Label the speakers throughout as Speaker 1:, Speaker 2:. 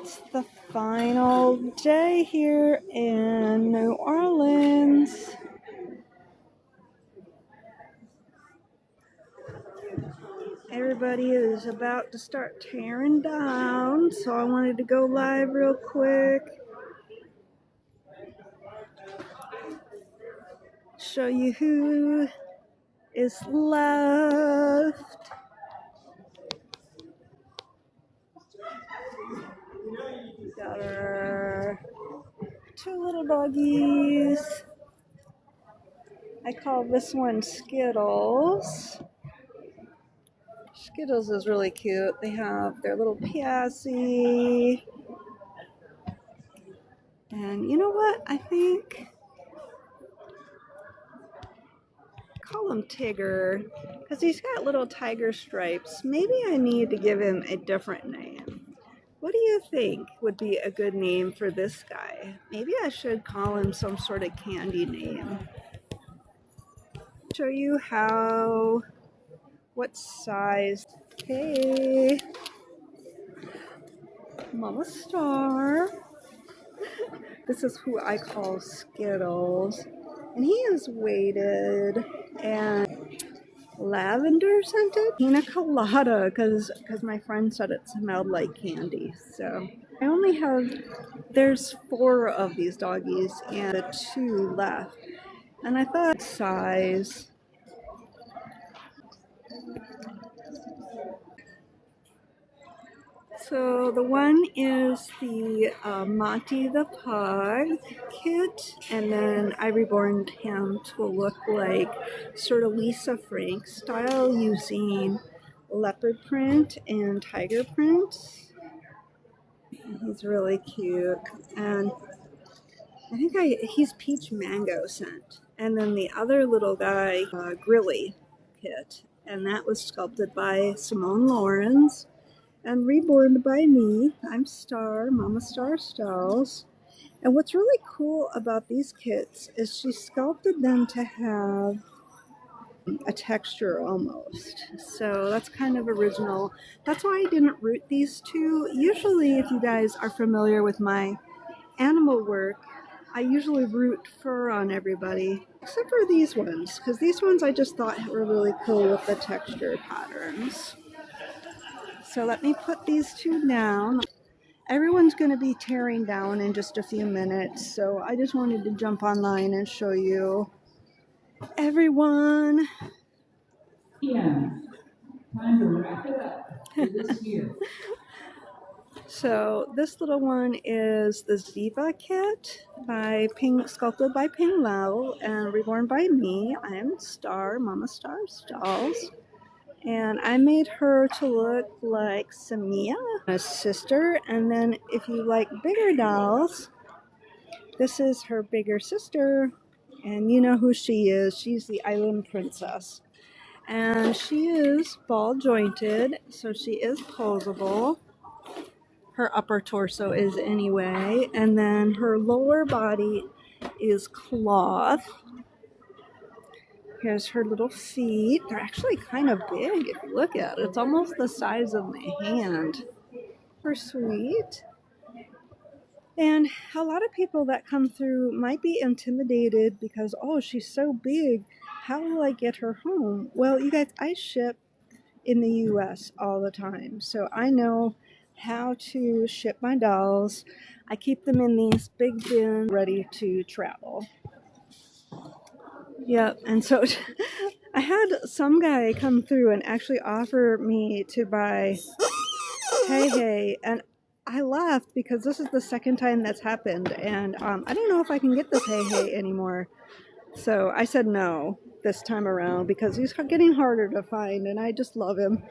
Speaker 1: It's the final day here in New Orleans. Everybody is about to start tearing down, so I wanted to go live real quick. Show you who is left. Got our two little doggies. I call this one Skittles. Skittles is really cute. They have their little Piassy. And you know what? I think call him Tigger because he's got little tiger stripes. Maybe I need to give him a different name. What do you think would be a good name for this guy? Maybe I should call him some sort of candy name. Show you what size. Hey, Mama Star. This is who I call Skittles. And he is weighted and lavender scented pina colada because my friend said it smelled like candy. So I only have, there's 4 of these doggies and 2 left. And I thought size. So the one is the Monty the Pug kit, and then I reborn him to look like sort of Lisa Frank style using leopard print and tiger print. He's really cute, and I think he's peach mango scent. And then the other little guy, Grilly kit, and that was sculpted by Simone Lawrence. And reborn by me. I'm Star, Mama Star Styles. And what's really cool about these kits is she sculpted them to have a texture almost. So that's kind of original. That's why I didn't root these 2. Usually, if you guys are familiar with my animal work, I usually root fur on everybody, except for these ones, because these ones I just thought were really cool with the texture patterns. So let me put these 2 down. Everyone's going to be tearing down in just a few minutes, so I just wanted to jump online and show you everyone.
Speaker 2: Yeah, time to wrap it up for this year.
Speaker 1: So this little one is the Ziva kit by sculpted by Ping Lau and reborn by me. I am Star, Mama Star Styles. And I made her to look like Samia, a sister. And then if you like bigger dolls, this is her bigger sister. And you know who she is. She's the island princess. And she is ball jointed, so she is posable. Her upper torso is anyway. And then her lower body is cloth. Here's her little feet. They're actually kind of big if you look at it. It's almost the size of my hand. Super sweet. And a lot of people that come through might be intimidated because, oh, she's so big. How will I get her home? Well, you guys, I ship in the U.S. all the time. So I know how to ship my dolls. I keep them in these big bins ready to travel. Yep, and so I had some guy come through and actually offer me to buy Hey, and I laughed because this is the second time that's happened, and I don't know if I can get this Hey anymore. So I said no this time around because he's getting harder to find, and I just love him.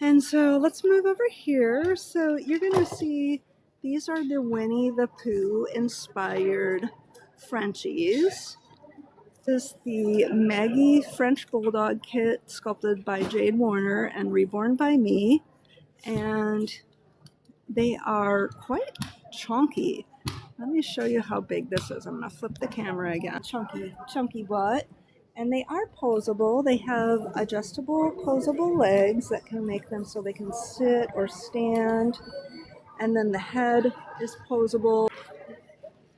Speaker 1: And so let's move over here. So you're going to see these are the Winnie the Pooh inspired Frenchies. This is the Maggie French Bulldog kit sculpted by Jade Warner and reborn by me. And they are quite chunky. Let me show you how big this is. I'm going to flip the camera again. Chunky butt. And they are posable. They have adjustable posable legs that can make them so they can sit or stand. And then the head is posable.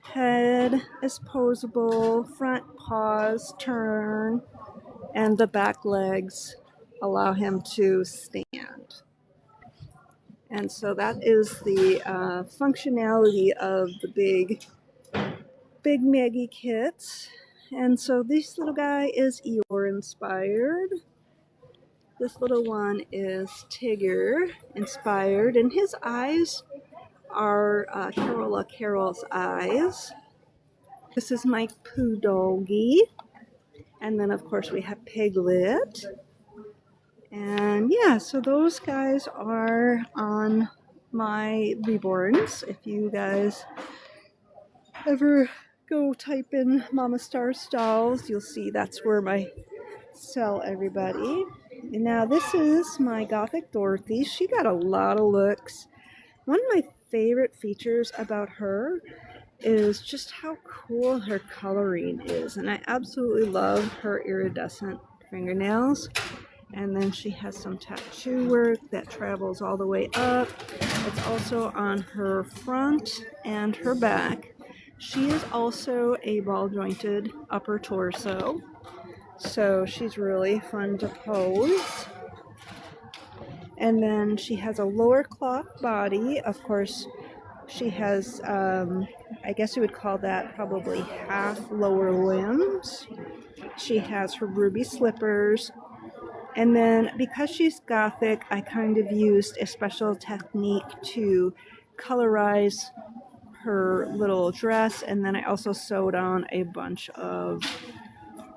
Speaker 1: Head is posable, front paws turn, and the back legs allow him to stand. And so that is the functionality of the Big Maggie kits. And so this little guy is Eeyore inspired. This little one is Tigger inspired, and his eyes are Carola Carol's eyes. This is my Poodoggie. And then, of course, we have Piglet. And yeah, so those guys are on my reborns. If you guys ever go type in Mama Star Stalls, you'll see that's where I sell everybody. And now this is my Gothic Dorothy. She got a lot of looks. One of my favorite features about her is just how cool her coloring is. And I absolutely love her iridescent fingernails. And then she has some tattoo work that travels all the way up. It's also on her front and her back. She is also a ball jointed upper torso. So she's really fun to pose. And then she has a lower cloth body. Of course, she has, I guess you would call that probably half lower limbs. She has her ruby slippers. And then because she's Gothic, I kind of used a special technique to colorize her little dress. And then I also sewed on a bunch of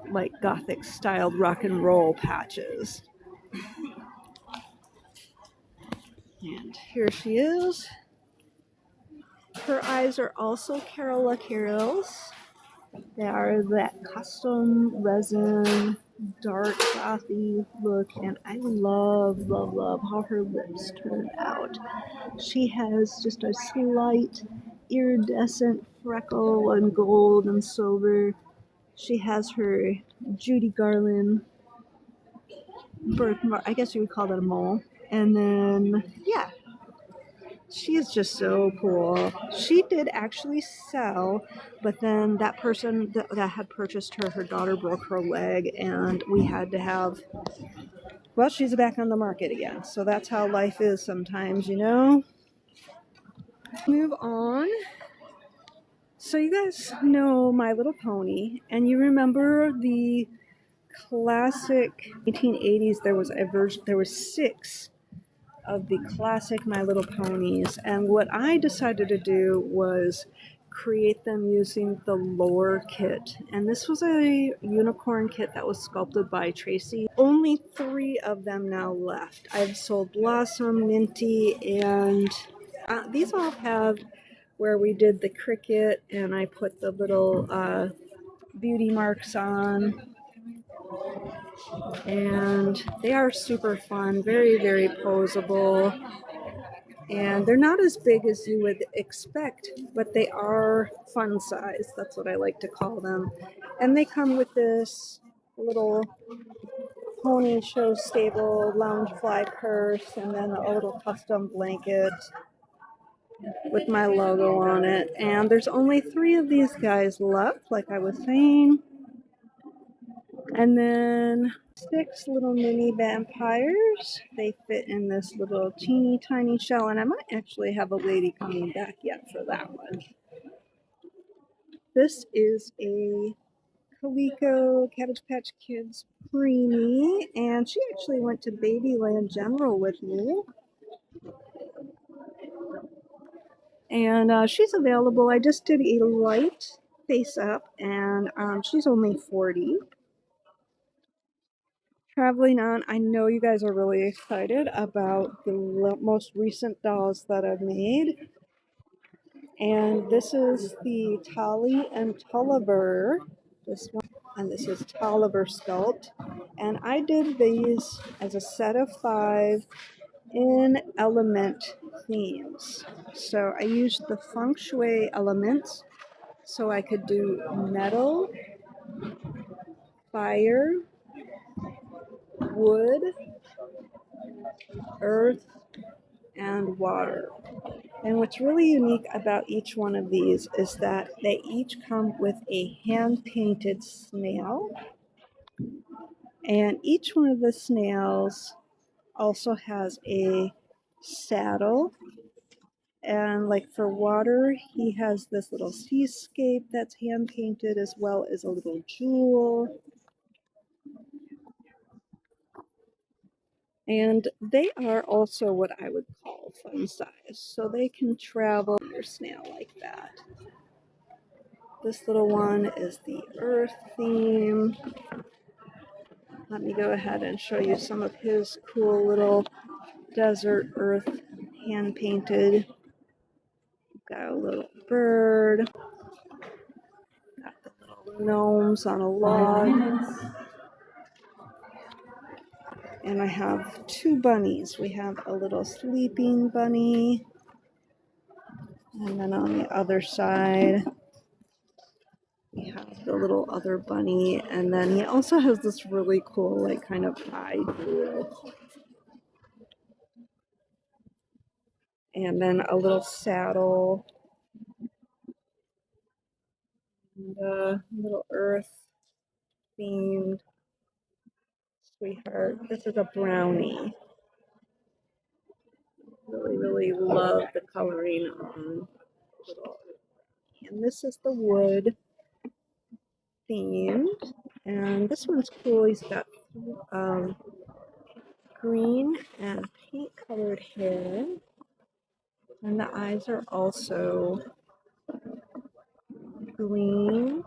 Speaker 1: like Gothic styled rock and roll patches. And here she is. Her eyes are also Carola Carol's. They are that custom resin, dark, gothy look, and I love, love, love how her lips turn out. She has just a slight iridescent freckle and gold and silver. She has her Judy Garland birthmark. I guess you would call that a mole. And then, yeah, she is just so cool. She did actually sell, but then that person that had purchased her daughter broke her leg, and we had to have, well, she's back on the market again. So that's how life is sometimes, you know? Move on. So you guys know My Little Pony, and you remember the classic 1880s, there was 6 of the classic My Little Ponies, and what I decided to do was create them using the lore kit. And this was a unicorn kit that was sculpted by Tracy. Only 3 of them now left. I've sold Blossom, Minty, and these all have where we did the cricket and I put the little beauty marks on. And they are super fun, very, very posable. And they're not as big as you would expect, but they are fun size. That's what I like to call them. And they come with this little pony show stable loungefly purse and then a little custom blanket with my logo on it. And there's only 3 of these guys left, like I was saying. And then 6 little mini vampires. They fit in this little teeny tiny shell, and I might actually have a lady coming back yet for that one. This is a Coleco Cabbage Patch Kids preemie, and she actually went to Babyland General with me. And she's available. I just did a light face up, and she's only 40. Traveling on, I know you guys are really excited about the most recent dolls that I've made. And this is the Tolly and Tulliver, this one, and this is Tulliver Sculpt. And I did these as a set of 5 in element themes. So I used the feng shui elements so I could do metal, fire, wood, earth, and water. And what's really unique about each one of these is that they each come with a hand-painted snail. And each one of the snails also has a saddle. And like for water, he has this little seascape that's hand painted as well as a little jewel. And they are also what I would call fun size. So they can travel your snail like that. This little one is the earth theme. Let me go ahead and show you some of his cool little desert earth hand painted. Got a little bird. Got the little gnomes on a log. And I have two bunnies. We have a little sleeping bunny. And then on the other side, we have the little other bunny. And then he also has this really cool, like, kind of eye jewel. And then a little saddle. And a little earth themed sweetheart. This is a brownie. Really, really love the coloring on little. And this is the wood themed. And this one's cool. He's got green and paint colored hair. And the eyes are also green.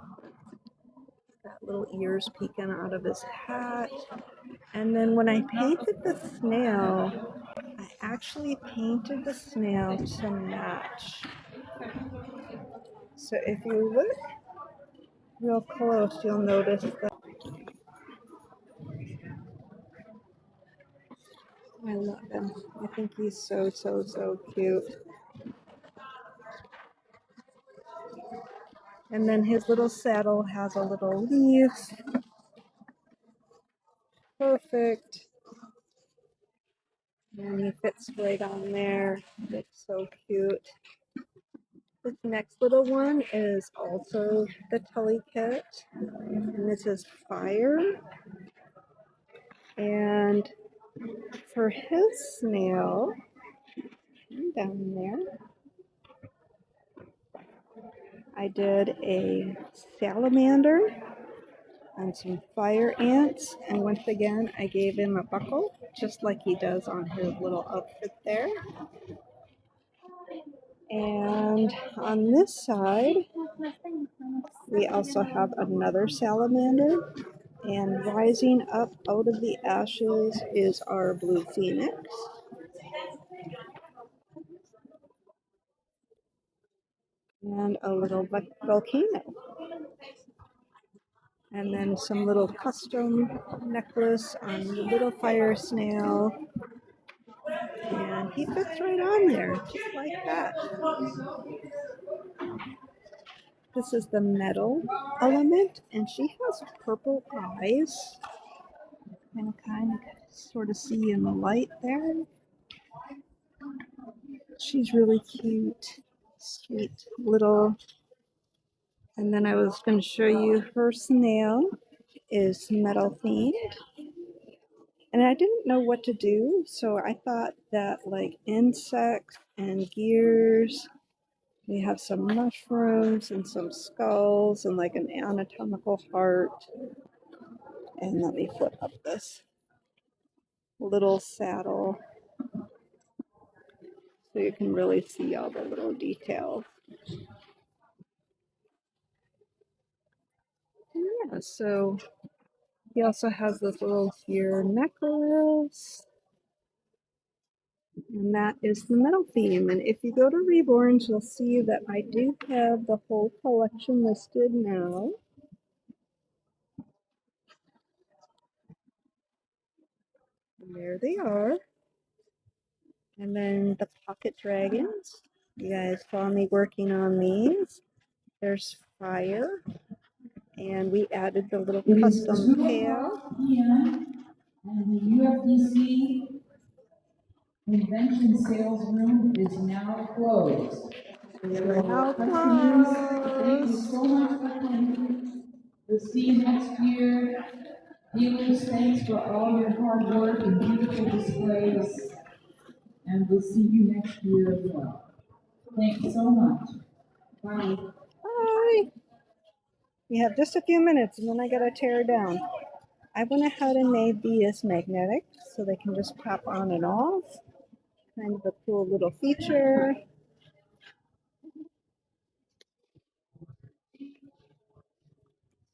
Speaker 1: Got little ears peeking out of his hat. And then when I painted the snail, I actually painted the snail to match. So if you look real close, you'll notice that I love him. I think he's so, so, so cute. And then his little saddle has a little leaf. Perfect. And he fits right on there. It's so cute. This next little one is also the Tully kit. And this is fire. And for his snail, down there, I did a salamander and some fire ants, and once again I gave him a buckle just like he does on his little outfit there. And on this side we also have another salamander, and rising up out of the ashes is our blue phoenix. And a little volcano. And then some little custom necklace on the little fire snail. And he fits right on there, just like that. This is the metal element, and she has purple eyes. And kind of sort of see in the light there. She's really cute, sweet little. And then I was going to show you her snail is metal themed. And I didn't know what to do, so I thought that like insects and gears, we have some mushrooms and some skulls and like an anatomical heart. And let me flip up this little saddle so you can really see all the little details. Yeah, so he also has this little ear necklace. And that is the metal theme. And if you go to Reborns, you'll see that I do have the whole collection listed now. And there they are. And then the pocket dragons. You guys saw me working on these. There's fire And we added the little
Speaker 2: It is
Speaker 1: custom
Speaker 2: 2
Speaker 1: tail.
Speaker 2: o'clock p.m. and the UFDC Convention Sales Room is now closed.
Speaker 1: Now
Speaker 2: So customers, thank you
Speaker 1: closed.
Speaker 2: so much for coming. We'll see you next year. Dealers, thanks for all your hard work and beautiful displays. And we'll see you next year as well. Thanks so much. Bye.
Speaker 1: Bye. We have just a few minutes and then I gotta tear down. I went ahead and made these magnetic so they can just pop on and off. Kind of a cool little feature.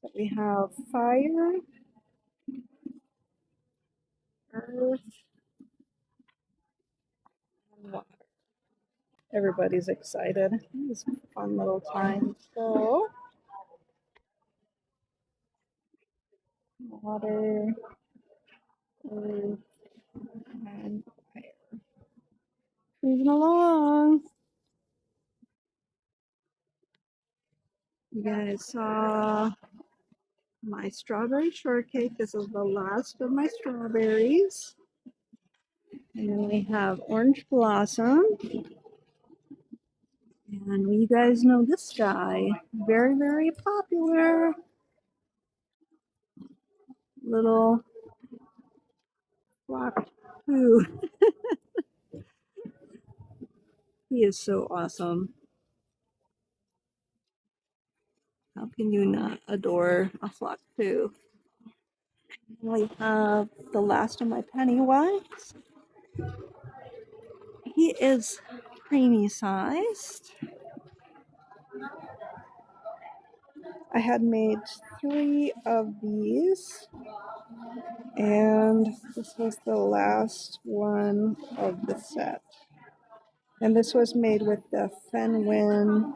Speaker 1: But we have fire, earth, and water. Everybody's excited. It's a fun little time. So, water, earth, and fire. Moving along. You guys saw my strawberry shortcake. This is the last of my strawberries. And then we have orange blossom. And you guys know this guy. Very, very popular. Little flock poo. He is so awesome. How can you not adore a flock poo? We have the last of my Pennywise. He is preemie sized. I had made 3 of these, and this was the last one of the set. And this was made with the Fenwin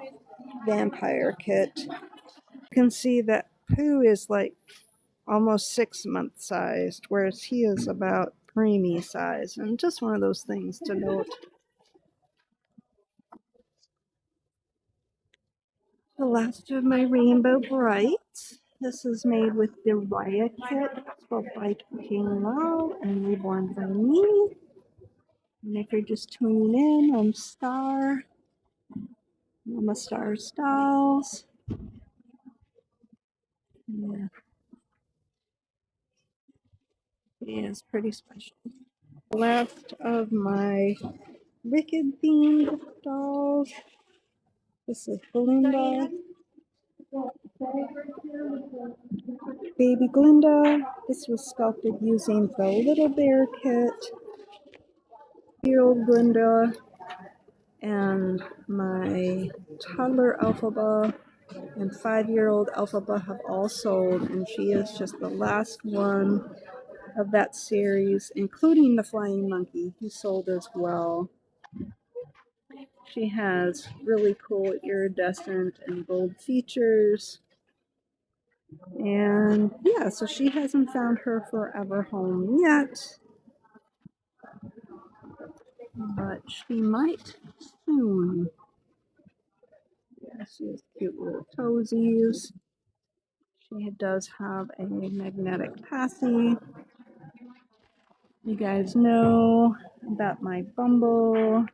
Speaker 1: Vampire Kit. You can see that Pooh is like almost 6-month sized, whereas he is about preemie size, and just one of those things to note. The last of my Rainbow Brights. This is made with the Raya kit. It's called by King Lao and Reborn by me. And if you're just tuning in, I'm Star. I'm a Star Styles. Yeah, he is pretty special. Last of my Wicked themed dolls. This is Glinda. Baby Glinda. This was sculpted using the Little Bear kit. Year-old Glinda and my toddler Elphaba and 5-year-old Elphaba have all sold, and she is just the last one of that series, including the Flying Monkey. He sold as well. She has really cool iridescent and gold features. And yeah, so she hasn't found her forever home yet, but she might soon. Yeah, she has cute little toesies. She does have a magnetic passy. You guys know about my Bumble.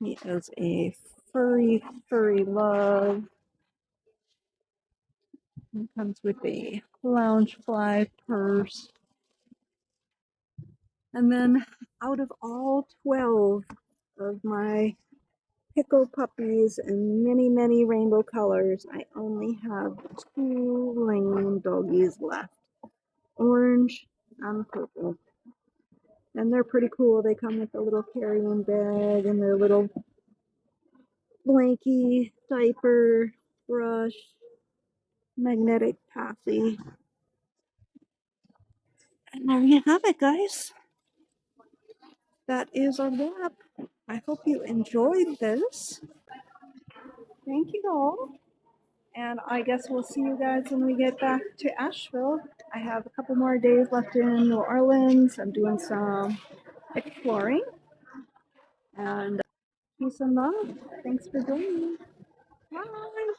Speaker 1: He is a furry, furry love. He comes with a Loungefly purse. And then out of all 12 of my Pickle puppies in many, many rainbow colors, I only have 2 lame doggies left. Orange and purple. And they're pretty cool. They come with a little carrying bag and their little blankie, diaper, brush, magnetic passy. And there you have it, guys. That is a wrap. I hope you enjoyed this. Thank you all. And I guess we'll see you guys when we get back to Asheville. I have a couple more days left in New Orleans. I'm doing some exploring. And peace and love. Thanks for joining me. Bye.